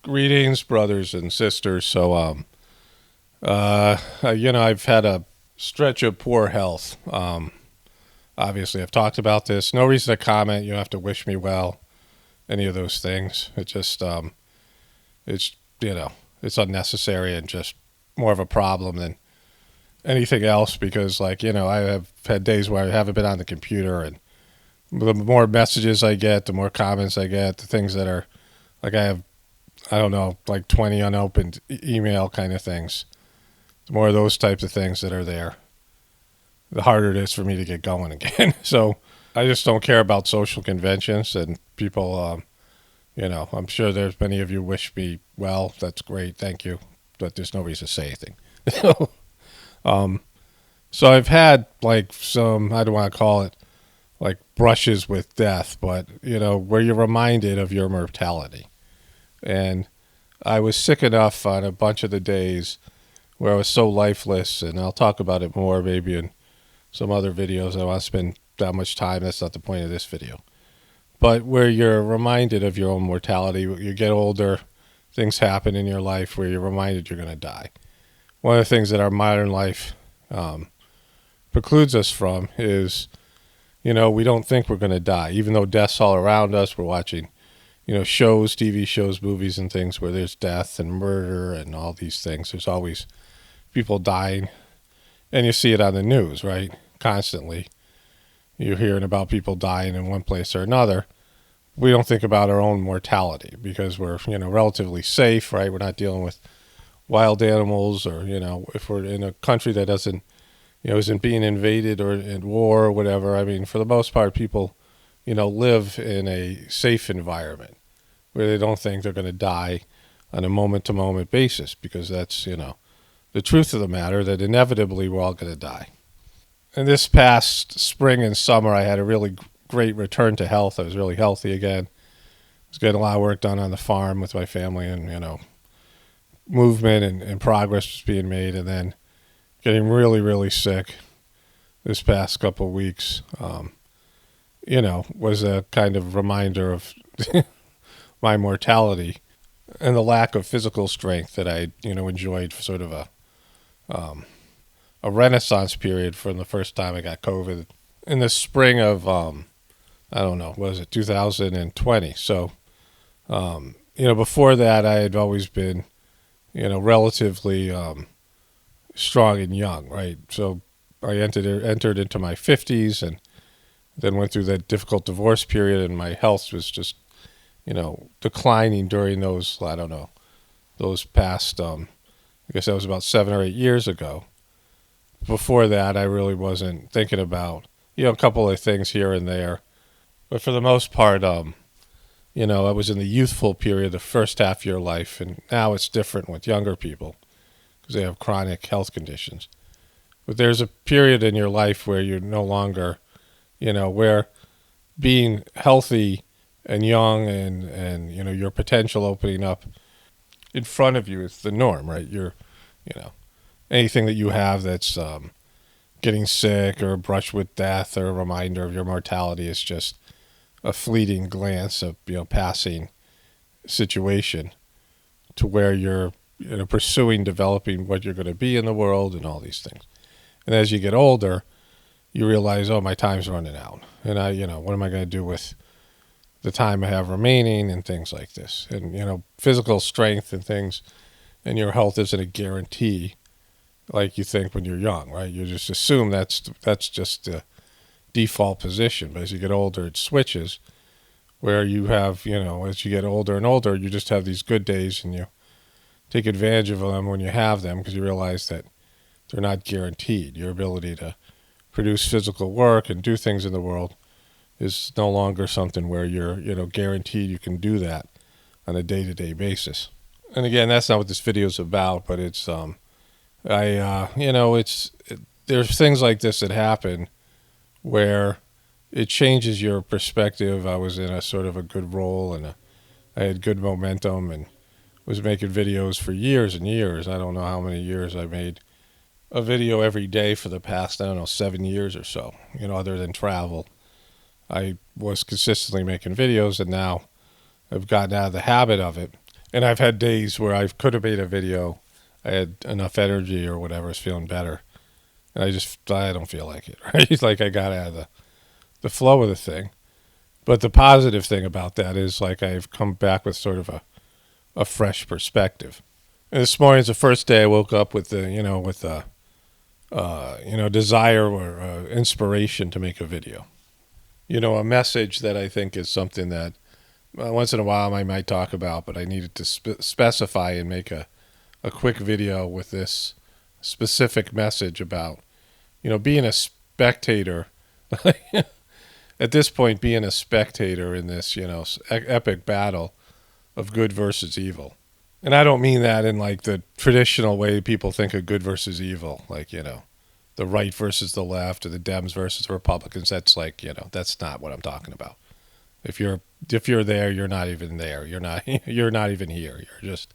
Greetings, brothers and sisters. I've had a stretch of poor health. Obviously, I've talked about this. No reason to comment. You don't have to wish me well. Any of those things. It's it's unnecessary and just more of a problem than anything else. Because, I have had days where I haven't been on the computer, and the more messages I get, the more comments I get, the things that are like I don't know, like 20 unopened email kind of things. The more of those types of things that are there, the harder it is for me to get going again. So I just don't care about social conventions and people, I'm sure there's many of you wish me well. That's great. Thank you. But there's no reason to say anything. um, so I've had like some, I don't want to call it like brushes with death, but, where you're reminded of your mortality. And I was sick enough on a bunch of the days where I was so lifeless, and I'll talk about it more maybe in some other videos. I don't want to spend that much time. That's not the point of this video. But where you're reminded of your own mortality, you get older, things happen in your life where you're reminded you're going to die. One of the things that our modern life precludes us from is, we don't think we're going to die. Even though death's all around us, we're watching shows, TV shows, movies, and things where there's death and murder and all these things. There's always people dying, and you see it on the news, right? Constantly. You're hearing about people dying in one place or another. We don't think about our own mortality because we're, relatively safe, right? We're not dealing with wild animals or, if we're in a country that doesn't, isn't being invaded or in war or whatever. I mean, for the most part, people live in a safe environment where they don't think they're going to die on a moment-to-moment basis because that's, the truth of the matter, that inevitably we're all going to die. And this past spring and summer, I had a really great return to health. I was really healthy again. I was getting a lot of work done on the farm with my family and, movement and progress was being made. And then getting really, really sick this past couple of weeks, was a kind of reminder of my mortality and the lack of physical strength that I, enjoyed for sort of a renaissance period from the first time I got COVID in the spring of, 2020. So, before that, I had always been, relatively strong and young, right? So I entered into my 50s and then went through that difficult divorce period, and my health was just, declining during those, those past, I guess that was about 7 or 8 years ago. Before that, I really wasn't thinking about, a couple of things here and there. But for the most part, I was in the youthful period, the first half of your life, and now it's different with younger people because they have chronic health conditions. But there's a period in your life where you're no longer, where being healthy and young and your potential opening up in front of you is the norm, right? Anything that you have that's getting sick or a brush with death or a reminder of your mortality is just a fleeting glance of, passing situation to where you're, pursuing developing what you're going to be in the world and all these things. And as you get older, you realize, oh, my time's running out. And what am I going to do with the time I have remaining and things like this? And, physical strength and things and your health isn't a guarantee like you think when you're young, right? You just assume that's just the default position. But as you get older, it switches where you have, as you get older and older, you just have these good days and you take advantage of them when you have them because you realize that they're not guaranteed. Your ability to produce physical work and do things in the world is no longer something where you're, guaranteed you can do that on a day-to-day basis. And again, that's not what this video is about, but it's, there's things like this that happen where it changes your perspective. I was in a sort of a good role and I had good momentum and was making videos for years and years. I don't know how many years I made a video every day for the past, 7 years or so, other than travel. I was consistently making videos, and now I've gotten out of the habit of it. And I've had days where I could have made a video. I had enough energy or whatever, I was feeling better. And I don't feel like it, right? It's like I got out of the flow of the thing. But the positive thing about that is like I've come back with sort of a fresh perspective. And this morning's the first day I woke up with desire or inspiration to make a video. A message that I think is something that once in a while I might talk about, but I needed to specify and make a quick video with this specific message about, being a spectator. At this point, being a spectator in this, epic battle of good versus evil. And I don't mean that in like the traditional way people think of good versus evil, like, the right versus the left or the Dems versus the Republicans. That's like, that's not what I'm talking about. If you're there, you're not even there. You're not even here. You're just,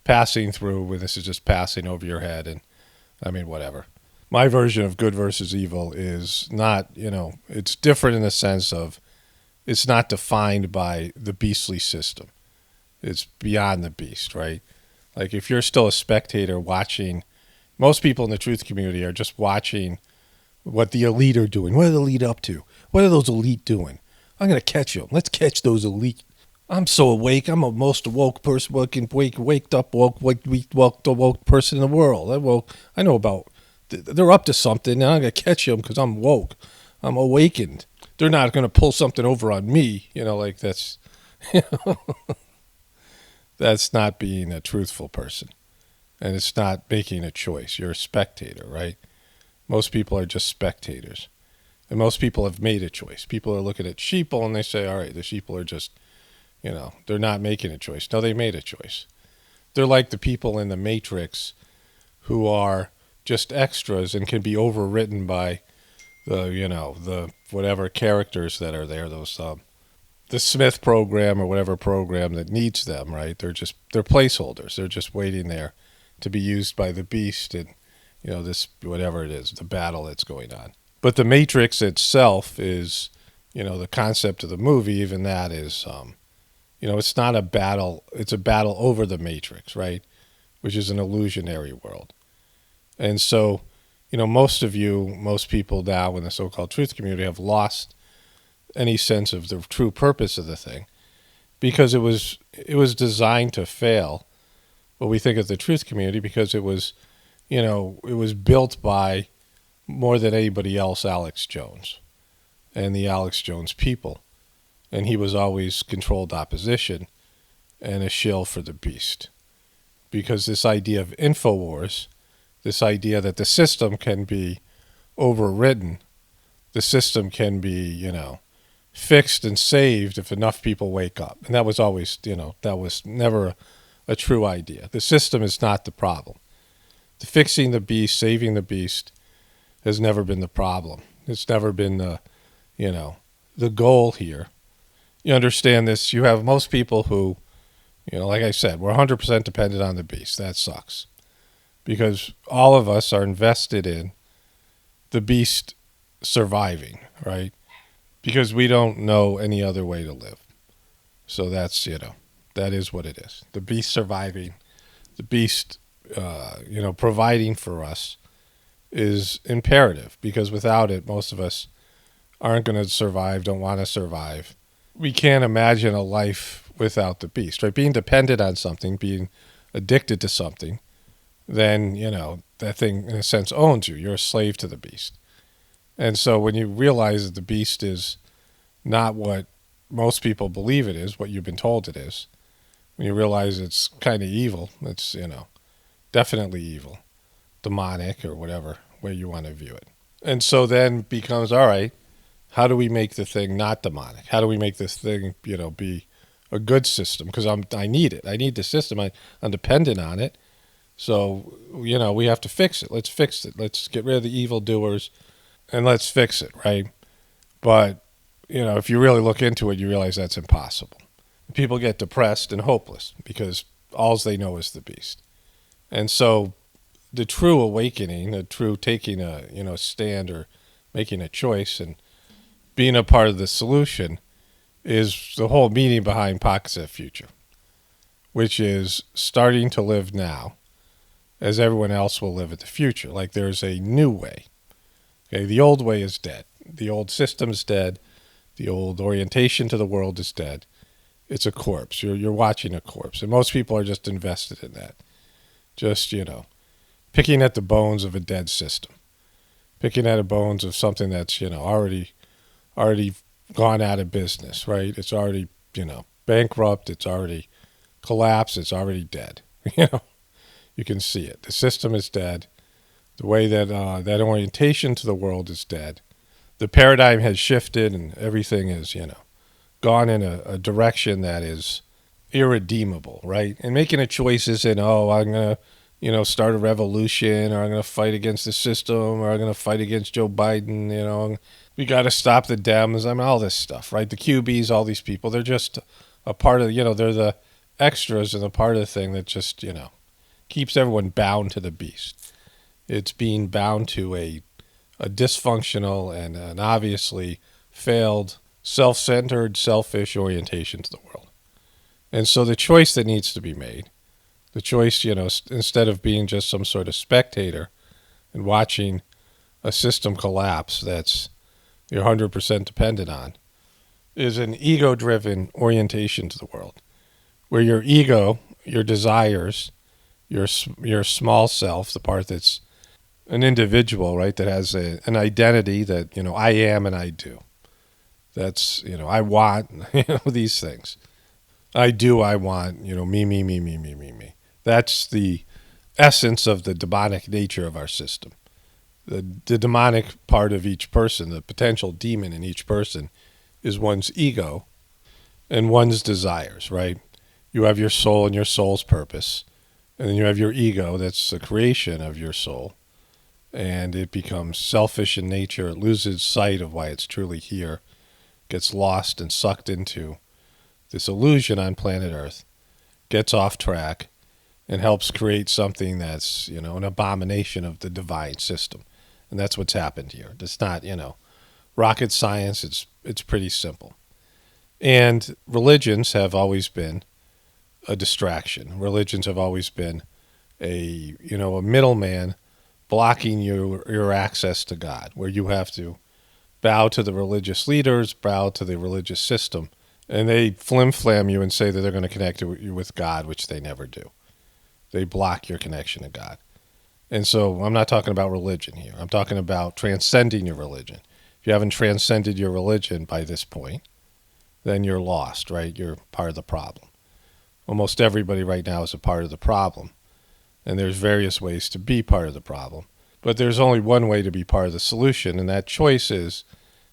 passing through. This is just passing over your head. And I mean, whatever. My version of good versus evil is not, it's different in the sense of it's not defined by the beastly system. It's beyond the beast, right? Like if you're still a spectator watching, most people in the truth community are just watching what the elite are doing. What are the elite up to? What are those elite doing? I'm going to catch them. Let's catch those elite. I'm so awake. I'm the most woke person, waked up woke person in the world. I know about, they're up to something, and I'm going to catch them because I'm woke. I'm awakened. They're not going to pull something over on me. Like that's, that's not being a truthful person. And it's not making a choice. You're a spectator, right? Most people are just spectators. And most people have made a choice. People are looking at sheeple and they say, all right, the sheeple are just, they're not making a choice. No, they made a choice. They're like the people in the Matrix who are just extras and can be overwritten by the whatever characters that are there, those the Smith program or whatever program that needs them, right? They're placeholders. They're just waiting there to be used by the beast and, this, whatever it is, the battle that's going on. But the Matrix itself is, the concept of the movie, even that is, it's not a battle. It's a battle over the Matrix, right? Which is an illusionary world. And so, most people now in the so-called truth community have lost any sense of the true purpose of the thing because it was designed to fail. What we think of the truth community because it was built by more than anybody else, Alex Jones and the Alex Jones people. And he was always controlled opposition and a shill for the beast. Because this idea of InfoWars, this idea that the system can be overridden, the system can be, fixed and saved if enough people wake up. And that was always, that was never a true idea. The system is not the problem. The fixing the beast, saving the beast has never been the problem. It's never been the goal here. You understand this. You have most people who, like I said, we're 100% dependent on the beast. That sucks. Because all of us are invested in the beast surviving, right? Because we don't know any other way to live. So that's, that is what it is. The beast surviving, the beast, providing for us is imperative because without it, most of us aren't going to survive, don't want to survive. We can't imagine a life without the beast, right? Being dependent on something, being addicted to something, then, that thing in a sense owns you. You're a slave to the beast. And so when you realize that the beast is not what most people believe it is, what you've been told it is, when you realize it's kind of evil, it's, definitely evil, demonic or whatever way you want to view it. And so then becomes, all right, how do we make the thing not demonic? How do we make this thing, be a good system? Because I need it. I need the system. I'm dependent on it. So, we have to fix it. Let's fix it. Let's get rid of the evildoers and let's fix it, right? But, if you really look into it, you realize that's impossible. People get depressed and hopeless because all they know is the beast. And so the true awakening, the true taking a stand or making a choice and being a part of the solution is the whole meaning behind Pockets of Future. which is starting to live now as everyone else will live in the future. Like there's a new way. Okay, the old way is dead. The old system is dead. The old orientation to the world is dead. It's a corpse. You're watching a corpse. And most people are just invested in that. Just, picking at the bones of a dead system. Picking at the bones of something that's, already gone out of business, right? It's already, bankrupt. It's already collapsed. It's already dead. You can see it. The system is dead. The way that that orientation to the world is dead. The paradigm has shifted and everything is, gone in a direction that is irredeemable, right? And making a choice isn't, I'm going to, start a revolution, or I'm going to fight against the system, or I'm going to fight against Joe Biden, we got to stop the Dems, all this stuff, right? The QBs, all these people, they're just a part of, they're the extras and a part of the thing that just, keeps everyone bound to the beast. It's being bound to a dysfunctional and an obviously failed, self-centered, selfish orientation to the world. And so the choice that needs to be made, the choice, instead of being just some sort of spectator and watching a system collapse that's you're 100% dependent on, is an ego-driven orientation to the world, where your ego, your desires, your small self, the part that's an individual, right, that has an identity that, I am and I do. That's, I want, these things. I want, me. That's the essence of the demonic nature of our system. The demonic part of each person, the potential demon in each person, is one's ego and one's desires, right? You have your soul and your soul's purpose. And then you have your ego, that's the creation of your soul. And it becomes selfish in nature. It loses sight of why it's truly here. Gets lost and sucked into this illusion on planet Earth. Gets off track and helps create something that's, an abomination of the divine system. And that's what's happened here. It's not, rocket science. It's pretty simple. And religions have always been a distraction. Religions have always been a middleman blocking your access to God, where you have to bow to the religious leaders, bow to the religious system, and they flim-flam you and say that they're going to connect you with God, which they never do. They block your connection to God. And so I'm not talking about religion here. I'm talking about transcending your religion. If you haven't transcended your religion by this point, then you're lost, right? You're part of the problem. Almost everybody right now is a part of the problem. And there's various ways to be part of the problem. But there's only one way to be part of the solution, and that choice is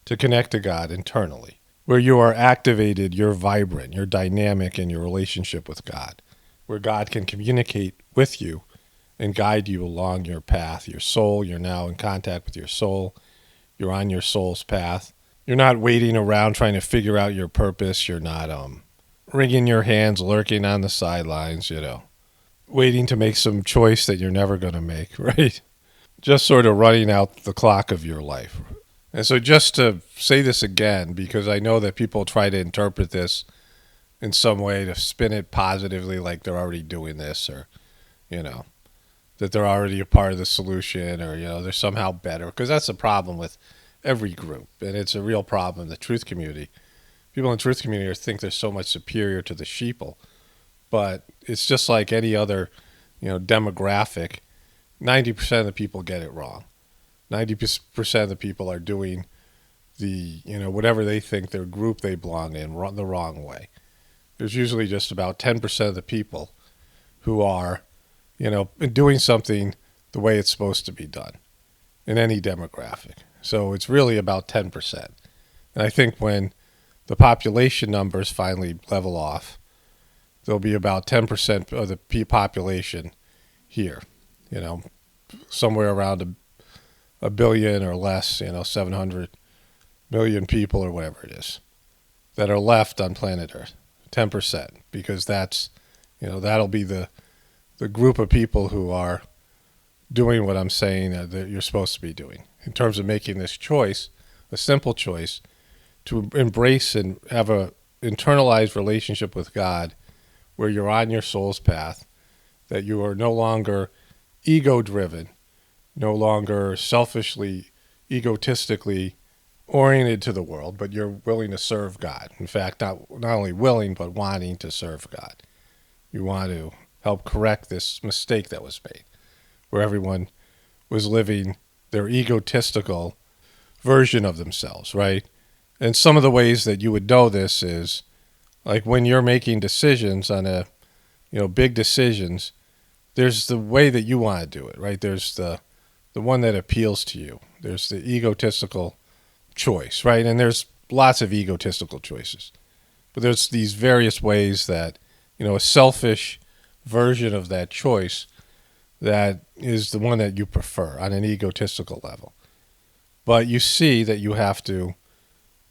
to connect to God internally, where you are activated, you're vibrant, you're dynamic in your relationship with God, where God can communicate with you and guide you along your path. Your soul, you're now in contact with your soul. You're on your soul's path. You're not waiting around trying to figure out your purpose. You're not wringing your hands, lurking on the sidelines, waiting to make some choice that you're never going to make, right? Just sort of running out the clock of your life. And so just to say this again, because I know that people try to interpret this in some way to spin it positively, like they're already doing this, or, that they're already a part of the solution, or, they're somehow better. Because that's the problem with every group, and it's a real problem in the truth community. People in the truth community think they're so much superior to the sheeple, but it's just like any other, demographic. 90% of the people get it wrong. 90% of the people are doing the, whatever they think their group they belong in the wrong way. There's usually just about 10% of the people who are, doing something the way it's supposed to be done in any demographic. So it's really about 10%. And I think when the population numbers finally level off, there'll be about 10% of the population here, somewhere around a billion or less, 700 million people or whatever it is, that are left on planet Earth, 10%, because that's, that'll be the group of people who are doing what I'm saying that you're supposed to be doing in terms of making this choice, a simple choice, to embrace and have a internalized relationship with God, where you're on your soul's path, that you are no longer ego-driven, no longer selfishly, egotistically oriented to the world, but you're willing to serve God. In fact, not only willing, but wanting to serve God. You want to help correct this mistake that was made, where everyone was living their egotistical version of themselves, right? And some of the ways that you would know this is like when you're making decisions on big decisions, there's the way that you want to do it, right? There's the one that appeals to you. There's the egotistical choice, right? And there's lots of egotistical choices. But there's these various ways that, a selfish version of that choice that is the one that you prefer on an egotistical level. But you see that you have to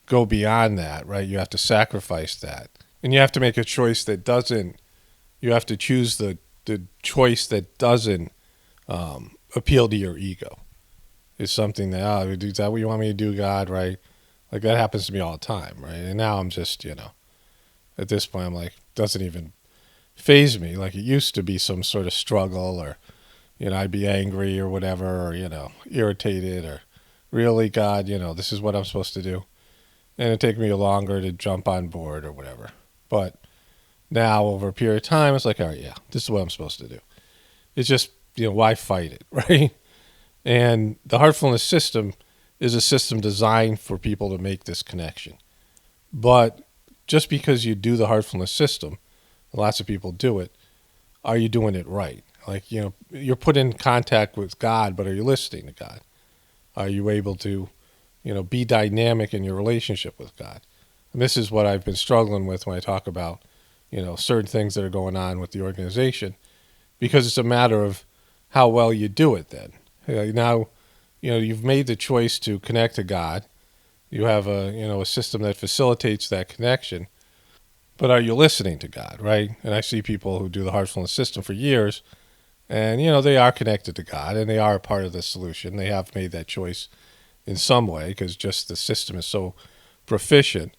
go beyond that, right? You have to sacrifice that. And you have to make a choice that doesn't, you have to choose the choice that doesn't appeal to your ego. It's something that, is that what you want me to do, God, right? Like that happens to me all the time, right? And now I'm just, at this point I'm like, doesn't even faze me. Like it used to be some sort of struggle or, I'd be angry or whatever, or, irritated or really, God, this is what I'm supposed to do. And it'd take me longer to jump on board or whatever. But now over a period of time, it's like, all right, yeah, this is what I'm supposed to do. It's just, why fight it, right? And the heartfulness system is a system designed for people to make this connection. But just because you do the heartfulness system, lots of people do it, are you doing it right? Like, you're put in contact with God, but are you listening to God? Are you able to, be dynamic in your relationship with God? And this is what I've been struggling with when I talk about, certain things that are going on with the organization, because it's a matter of how well you do it then. Now, you've made the choice to connect to God. You have a system that facilitates that connection. But are you listening to God, right? And I see people who do the heartfulness system for years, and, they are connected to God, and they are a part of the solution. They have made that choice in some way, because just the system is so proficient,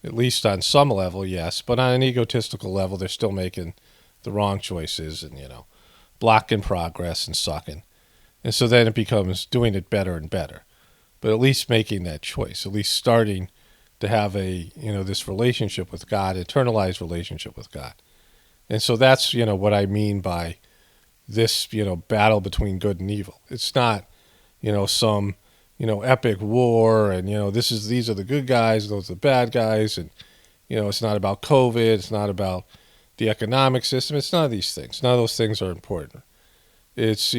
at least on some level, yes. But on an egotistical level, they're still making the wrong choices and, blocking progress and sucking. And so then it becomes doing it better and better. But at least making that choice, at least starting to have this relationship with God, internalized relationship with God. And so that's, what I mean by this, battle between good and evil. It's not, some, epic war and, these are the good guys, those are the bad guys. And, it's not about COVID. It's not about the economic system. It's none of these things. None of those things are important. It's,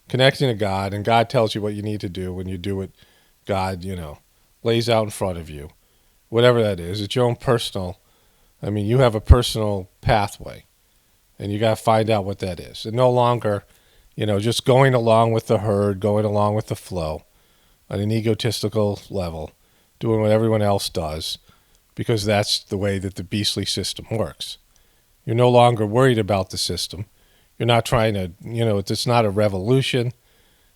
connecting to God, and God tells you what you need to do. When you do it, God, lays out in front of you. Whatever that is, it's your own personal, you have a personal pathway, and you got to find out what that is. And no longer, just going along with the herd, going along with the flow on an egotistical level, doing what everyone else does, because that's the way that the beastly system works. You're no longer worried about the system. You're not trying to, it's not a revolution.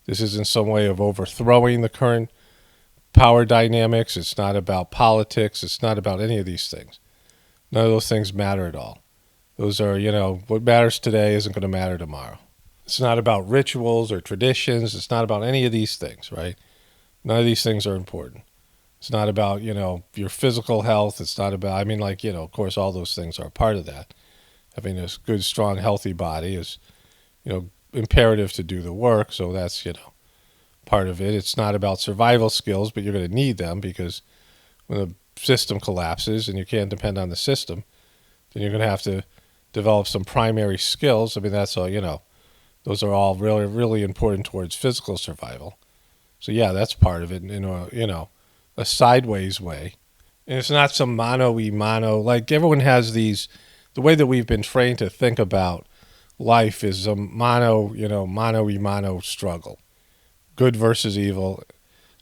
This isn't some way of overthrowing the current power dynamics. It's not about politics. It's not about any of these things. None of those things matter at all. Those are, what matters today isn't going to matter tomorrow. It's not about rituals or traditions. It's not about any of these things, right? None of these things are important. It's not about, your physical health. It's not about, of course, all those things are a part of that. Having a good, strong, healthy body is, imperative to do the work. So that's, part of it. It's not about survival skills, but you're going to need them, because when the system collapses and you can't depend on the system, then you're going to have to develop some primary skills. That's all, those are all really, really important towards physical survival. So yeah, that's part of it in a sideways way. And it's not some mano-y-mano, like everyone has these. The way that we've been trained to think about life is a mano-y-mano struggle. Good versus evil,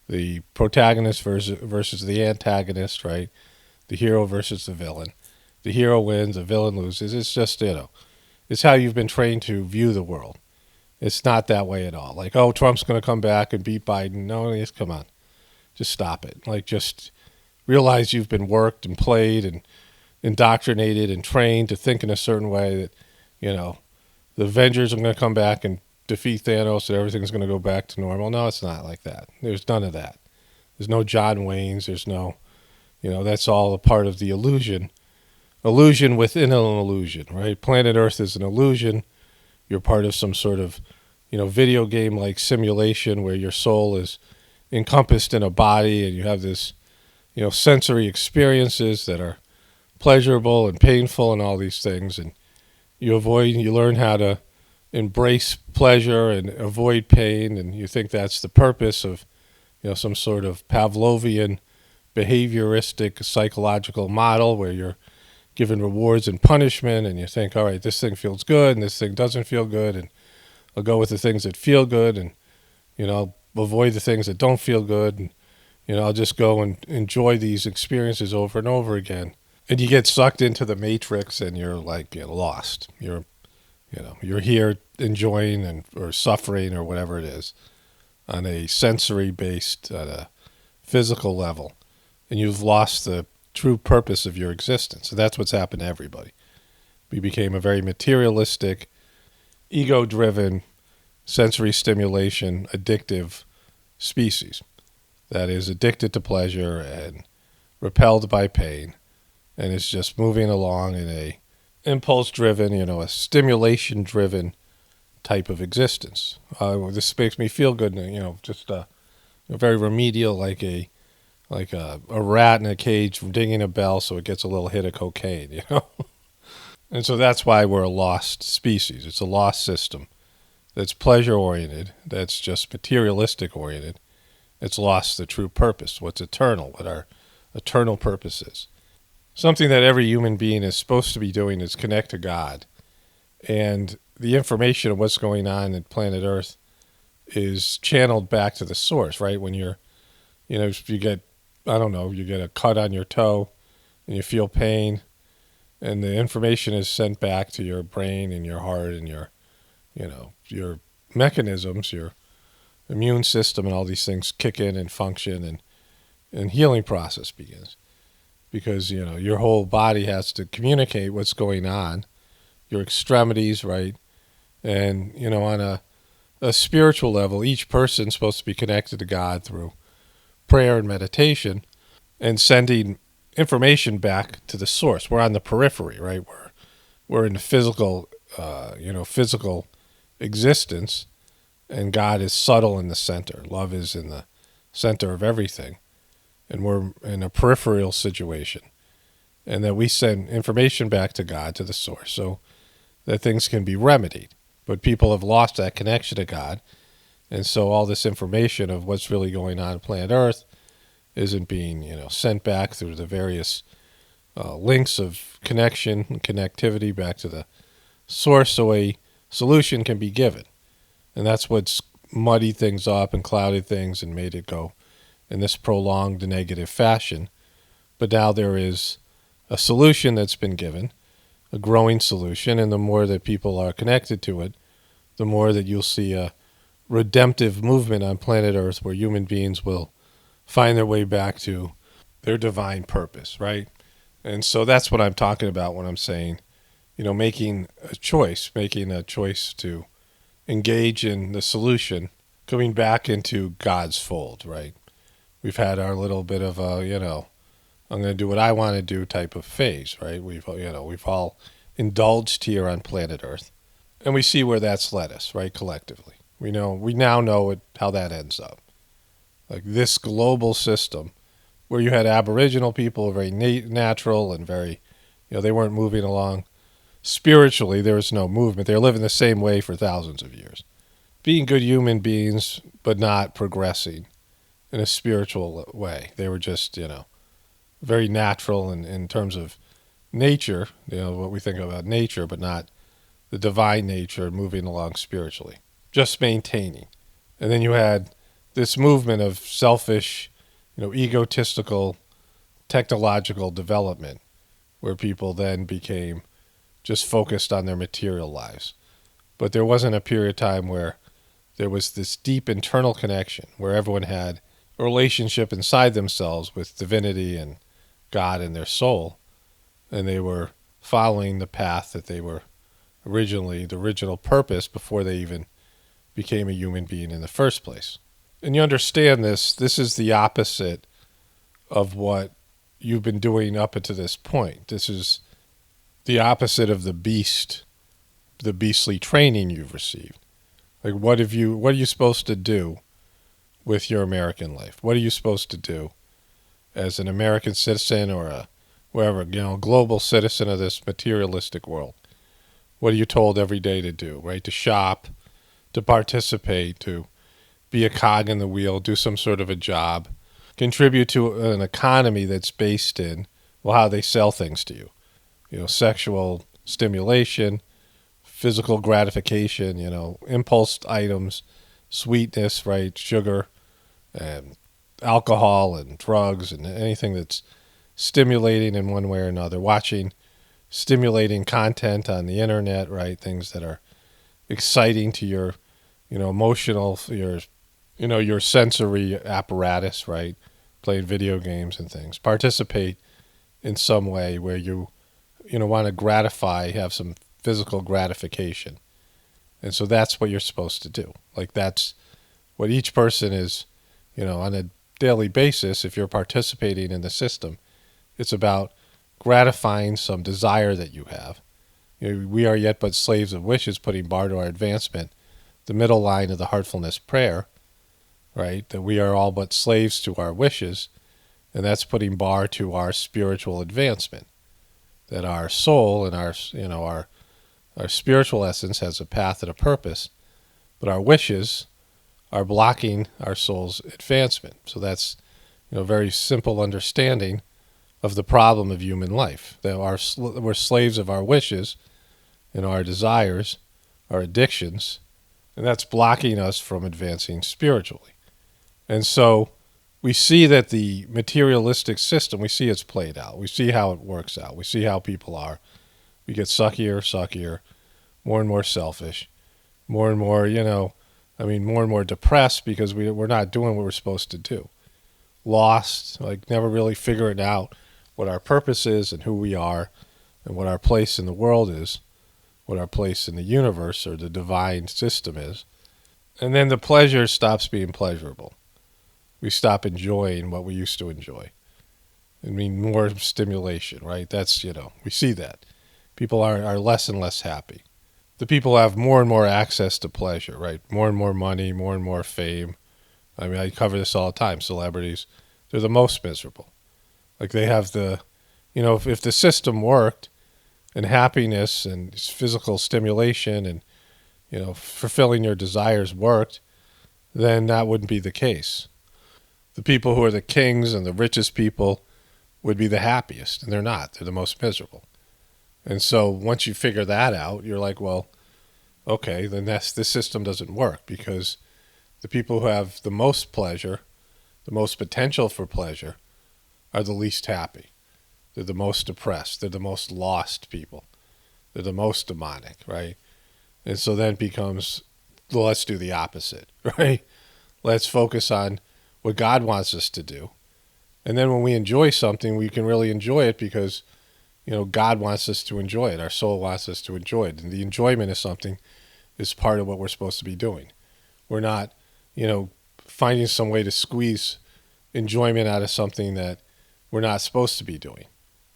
the protagonist versus the antagonist, right? The hero versus the villain. The hero wins, the villain loses. It's just, it's how you've been trained to view the world. It's not that way at all. Like, oh, Trump's going to come back and beat Biden. No, just come on. Just stop it. Like, just realize you've been worked and played, and indoctrinated and trained to think in a certain way that, the Avengers are going to come back and defeat Thanos and everything's going to go back to normal. No, it's not like that. There's none of that. There's no John Waynes. There's no, that's all a part of the illusion. Illusion within an illusion, right? Planet Earth is an illusion. You're part of some sort of, video game-like simulation where your soul is encompassed in a body and you have this, sensory experiences that are pleasurable and painful and all these things. And you learn how to embrace pleasure and avoid pain. And you think that's the purpose of, some sort of Pavlovian behavioristic psychological model where you're given rewards and punishment, and you think, all right, this thing feels good and this thing doesn't feel good, and I'll go with the things that feel good and, avoid the things that don't feel good, and, I'll just go and enjoy these experiences over and over again. And you get sucked into the matrix and you're like, lost. You're here enjoying or suffering or whatever it is on a sensory-based, on a physical level, and you've lost the true purpose of your existence. So that's what's happened to everybody. We became a very materialistic, ego-driven, sensory stimulation, addictive species that is addicted to pleasure and repelled by pain, and is just moving along in a impulse-driven, a stimulation-driven type of existence. This makes me feel good, just very remedial, like a rat in a cage dinging a bell so it gets a little hit of cocaine, And so that's why we're a lost species. It's a lost system that's pleasure-oriented, that's just materialistic-oriented. It's lost the true purpose, what's eternal, what our eternal purpose is. Something that every human being is supposed to be doing is connect to God. And the information of what's going on in planet Earth is channeled back to the source, right? When you're, if you get, you get a cut on your toe and you feel pain, and the information is sent back to your brain and your heart and your mechanisms, your immune system and all these things kick in and function, and healing process begins. Because, your whole body has to communicate what's going on, your extremities, right? And, on a spiritual level, each person's supposed to be connected to God through prayer and meditation and sending information back to the source. We're on the periphery, right? We're in the physical, physical existence, and God is subtle in the center. Love is in the center of everything. And we're in a peripheral situation. And that we send information back to God, to the source, so that things can be remedied. But people have lost that connection to God. And so all this information of what's really going on planet Earth isn't being, sent back through the various links of connection and connectivity back to the source, so a solution can be given. And that's what's muddied things up and clouded things and made it go in this prolonged negative fashion. But now there is a solution that's been given, a growing solution, and the more that people are connected to it, the more that you'll see a redemptive movement on planet Earth where human beings will find their way back to their divine purpose, right? And so that's what I'm talking about when I'm saying, making a choice to engage in the solution, coming back into God's fold, right? We've had our little bit of a, I'm going to do what I want to do type of phase, right? We've all indulged here on planet Earth, and we see where that's led us, right? Collectively, we now know how that ends up. Like this global system, where you had Aboriginal people, very natural and very, they weren't moving along spiritually. There was no movement. They were living the same way for thousands of years, being good human beings, but not progressing in a spiritual way. They were just, very natural in terms of nature, what we think about nature, but not the divine nature moving along spiritually, just maintaining. And then you had this movement of selfish, egotistical, technological development, where people then became just focused on their material lives. But there wasn't a period of time where there was this deep internal connection, where everyone had a relationship inside themselves with divinity and God and their soul, and they were following the path that they were originally, the original purpose before they even became a human being in the first place. And you understand this is the opposite of what you've been doing up until this point. This is the opposite of the beastly training you've received. Like what are you supposed to do with your American life? What are you supposed to do as an American citizen or a wherever, global citizen of this materialistic world? What are you told every day to do, right? To shop, to participate, to be a cog in the wheel, do some sort of a job, contribute to an economy that's based in, well, how they sell things to you. Sexual stimulation, physical gratification, impulse items, sweetness, right? Sugar, and alcohol and drugs and anything that's stimulating in one way or another. Watching stimulating content on the internet, right? Things that are exciting to your, emotional, your sensory apparatus, right? Playing video games and things. Participate in some way where you want to gratify, have some physical gratification. And so that's what you're supposed to do. Like that's what each person is, on a daily basis. If you're participating in the system, it's about gratifying some desire that you have. We are yet but slaves of wishes, putting bar to our advancement. The middle line of the heartfulness prayer, right? That we are all but slaves to our wishes, and that's putting bar to our spiritual advancement. That our soul and our spiritual essence has a path and a purpose, but our wishes are blocking our soul's advancement. So that's a very simple understanding of the problem of human life. That we're slaves of our wishes and our desires, our addictions, and that's blocking us from advancing spiritually. And so we see that the materialistic system, we see it's played out. We see how it works out. We see how people are. We get suckier, more and more selfish, more and more, more and more depressed because we're not doing what we're supposed to do. Lost, like never really figuring out what our purpose is and who we are and what our place in the world is, what our place in the universe or the divine system is. And then the pleasure stops being pleasurable. We stop enjoying what we used to enjoy. More stimulation, right? That's, we see that. People are less and less happy. The people have more and more access to pleasure, right? More and more money, more and more fame. I cover this all the time. Celebrities, they're the most miserable. Like they have if the system worked and happiness and physical stimulation and, fulfilling your desires worked, then that wouldn't be the case. The people who are the kings and the richest people would be the happiest, and they're not. They're the most miserable. And so once you figure that out, you're like, well, okay, then this system doesn't work because the people who have the most pleasure, the most potential for pleasure, are the least happy. They're the most depressed. They're the most lost people. They're the most demonic, right? And so then it becomes, well, let's do the opposite, right? Let's focus on what God wants us to do. And then when we enjoy something, we can really enjoy it because, God wants us to enjoy it. Our soul wants us to enjoy it. And the enjoyment of something is part of what we're supposed to be doing. We're not, finding some way to squeeze enjoyment out of something that we're not supposed to be doing.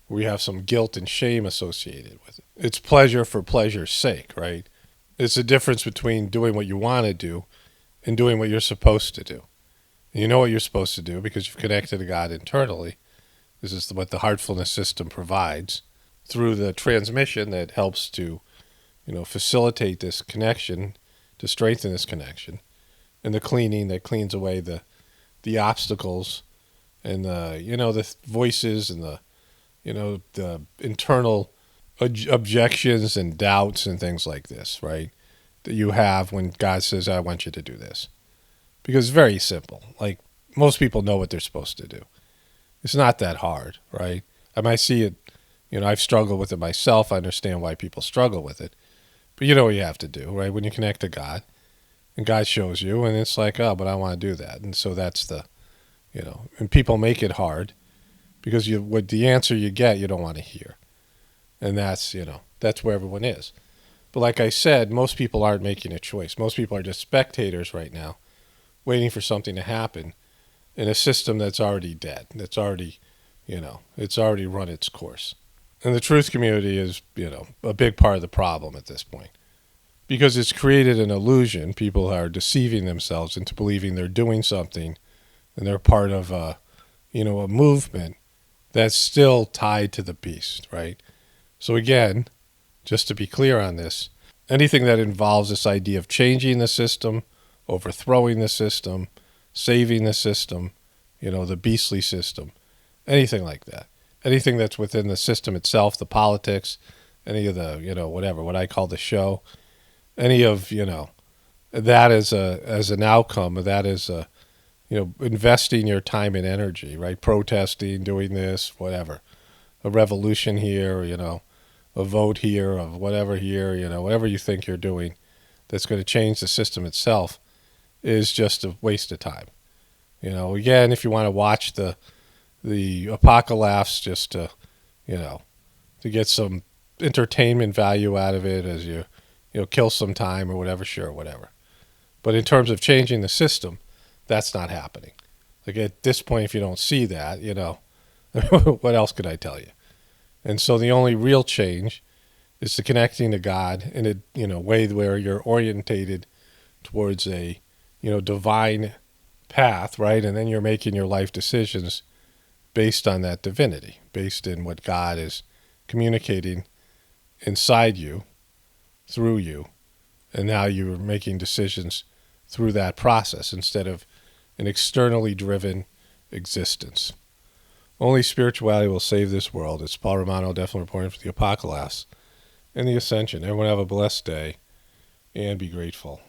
We have some guilt and shame associated with it. It's pleasure for pleasure's sake, right? It's the difference between doing what you want to do and doing what you're supposed to do. And you know what you're supposed to do because you've connected to God internally. This is what the heartfulness system provides through the transmission that helps to, facilitate this connection, to strengthen this connection, and the cleaning that cleans away the obstacles and the voices and the internal objections and doubts and things like this, right? That you have when God says, I want you to do this. Because it's very simple. Like most people know what they're supposed to do. It's not that hard, right? I might see it, I've struggled with it myself. I understand why people struggle with it. But you know what you have to do, right? When you connect to God and God shows you and it's like, oh, but I want to do that. And so that's and people make it hard because what the answer you get, you don't want to hear. And that's, that's where everyone is. But like I said, most people aren't making a choice. Most people are just spectators right now, waiting for something to happen in a system that's already dead, that's already, it's already run its course. And the truth community is, a big part of the problem at this point, because it's created an illusion. People are deceiving themselves into believing they're doing something and they're part of a movement that's still tied to the beast, right? So again, just to be clear on this, anything that involves this idea of changing the system, overthrowing the system, saving the system, the beastly system, anything like that, anything that's within the system itself, the politics, any of the, whatever, what I call the show, any of, that as an outcome, of that is investing your time and energy, right? Protesting, doing this, whatever, a revolution here, a vote here, of whatever here, whatever you think you're doing that's going to change the system itself is just a waste of time. Again, if you want to watch the apocalaughs just to, to get some entertainment value out of it as you kill some time or whatever, sure, whatever. But in terms of changing the system, that's not happening. Like at this point, if you don't see that, what else could I tell you? And so the only real change is to connecting to God in a way where you're orientated towards a divine path, right? And then you're making your life decisions based on that divinity, based in what God is communicating inside you, through you, and now you're making decisions through that process instead of an externally driven existence. Only spirituality will save this world. It's Paul Romano, definitely reporting for the Apocalaughs and the Ascension. Everyone have a blessed day and be grateful.